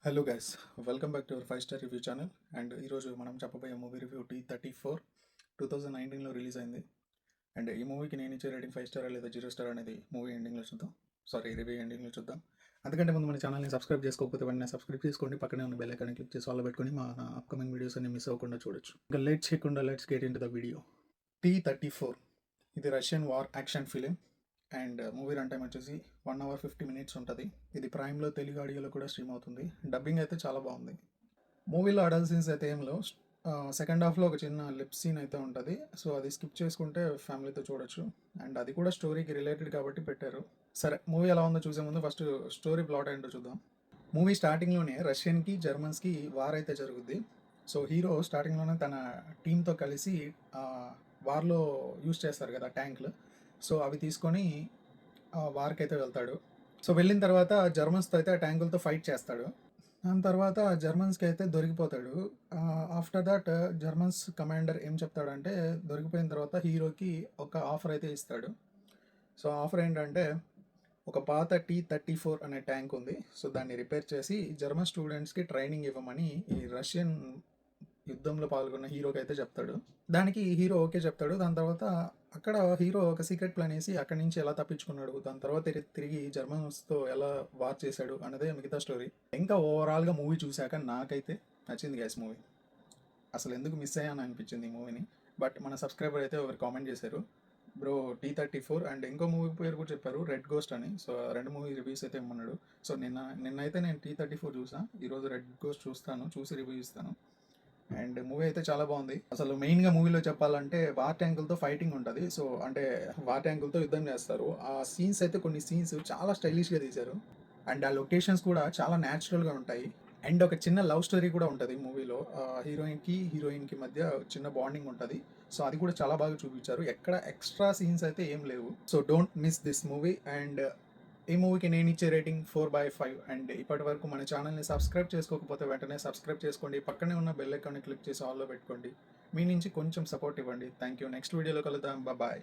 Hello guys, welcome back to our 5 star review channel. And ఈరోజు మనం చెప్పబోయే movie review T-34 2019లో release అయింది. And ఈ మూవీకి నేను ఇచ్చే రేటింగ్ 5 స్టార్ లేదా 0 స్టార్ అనేది మూవీ ఎండింగ్లో చూద్దాం. రివ్యూ ఎండింగ్లో చూద్దాం. అందుకంటే ముందు మన ఛానల్ని సబ్స్క్రైబ్ చేసుకోకపోతే వెంటనే సబ్స్క్రైబ్ చేసుకోండి. పక్కనే ఉన్న బెల్ ఐకాన్ని క్లిక్ చేసి ఆల్ పెట్టుకొని మా అప్కమింగ్ వీడియోస్ అన్ని మిస్ అవ్వకుండా చూడొచ్చు. ఇంకా లేట్ చేయకుండా let's get in to the video. T-34 ఇది Russian war action film. And movie run time వచ్చేసి 1 hour 50 minutes ఉంటుంది. ఇది ప్రైమ్లో తెలుగు ఆడియోలో కూడా స్ట్రీమ్ అవుతుంది. డబ్బింగ్ అయితే చాలా బాగుంది. మూవీలో అడల్ట్ సీన్స్ అయితే ఏం లేవు. సెకండ్ హాఫ్లో ఒక చిన్న లిప్ సీన్ అయితే ఉంటుంది. సో అది స్కిప్ చేసుకుంటే ఫ్యామిలీతో చూడొచ్చు. అండ్ అది కూడా స్టోరీకి రిలేటెడ్ కాబట్టి పెట్టారు. సరే, మూవీ ఎలా ఉందో చూసే ముందు ఫస్ట్ స్టోరీ ప్లాట్ ఏంటో చూద్దాం. మూవీ స్టార్టింగ్లోనే రష్యన్కి జర్మన్స్కి వార్ అయితే జరుగుద్ది. సో హీరో స్టార్టింగ్లోనే తన టీంతో కలిసి వార్లో యూస్ చేస్తారు కదా ట్యాంకులు. సో అవి తీసుకొని వార్కి అయితే వెళ్తాడు. సో వెళ్ళిన తర్వాత జర్మన్స్తో అయితే ఆ ట్యాంకులతో ఫైట్ చేస్తాడు. దాని తర్వాత జర్మన్స్కి అయితే దొరికిపోతాడు. ఆఫ్టర్ దట్ జర్మన్స్ కమాండర్ ఏం చెప్తాడంటే, దొరికిపోయిన తర్వాత హీరోకి ఒక ఆఫర్ అయితే ఇస్తాడు. సో ఆఫర్ ఏంటంటే, ఒక పాత T-34 అనే ట్యాంక్ ఉంది. సో దాన్ని రిపేర్ చేసి జర్మన్ స్టూడెంట్స్కి ట్రైనింగ్ ఇవ్వమని ఈ రష్యన్ యుద్ధంలో పాల్గొన్న హీరోకి అయితే చెప్తాడు. దానికి హీరో ఓకే చెప్తాడు. దాని తర్వాత అక్కడ హీరో ఒక సీక్రెట్ ప్లాన్ వేసి అక్కడి నుంచి ఎలా తప్పించుకున్నాడు, దాని తర్వాత తిరిగి జర్మన్స్తో ఎలా వార్ చేశాడు అన్నదే మిగతా స్టోరీ. ఇంకా ఓవరాల్గా మూవీ చూశాక నాకైతే నచ్చింది గైస్ మూవీ. అసలు ఎందుకు మిస్ అయ్యాను అనిపించింది ఈ మూవీని. బట్ మన సబ్స్క్రైబర్ అయితే ఒకరు కామెంట్ చేశారు, బ్రో T-34 అండ్ ఇంకో మూవీ పేరు కూడా చెప్పారు, రెడ్ గోస్ట్ అని. సో రెండు మూవీ రివ్యూస్ అయితే ఇమ్మన్నాడు. సో నిన్నైతే నేను T-34 చూసాను. ఈరోజు రెడ్ గోస్ట్ చూస్తాను, చూసి రివ్యూ ఇస్తాను. అండ్ మూవీ అయితే చాలా బాగుంది. అసలు మెయిన్గా మూవీలో చెప్పాలంటే వార్ ట్యాంకులతో ఫైటింగ్ ఉంటుంది. సో అంటే వార్ ట్యాంకులతో యుద్ధం చేస్తారు. ఆ సీన్స్ అయితే కొన్ని సీన్స్ చాలా స్టైలిష్గా తీశారు. అండ్ ఆ లొకేషన్స్ కూడా చాలా న్యాచురల్గా ఉంటాయి. అండ్ ఒక చిన్న లవ్ స్టోరీ కూడా ఉంటుంది మూవీలో. హీరోయిన్కి మధ్య చిన్న బాండింగ్ ఉంటుంది. సో అది కూడా చాలా బాగా చూపించారు. ఎక్కడ ఎక్స్ట్రా సీన్స్ అయితే ఏం లేవు. So don't miss this movie. And ఈ మూవీకి నేను ఇచ్చే రేటింగ్ 4/5. అండ్ ఇప్పటి వరకు మన ఛానల్ని సబ్స్క్రైబ్ చేసుకోకపోతే వెంటనే సబ్స్క్రైబ్ చేసుకోండి. పక్కనే ఉన్న బెల్ ఐకాన్ని క్లిక్ చేసి ఆల్లో పెట్టుకోండి. మీ నుంచి కొంచెం సపోర్ట్ ఇవ్వండి. Thank you. నెక్స్ట్ వీడియోలో కలుద్దాం. బాయ్.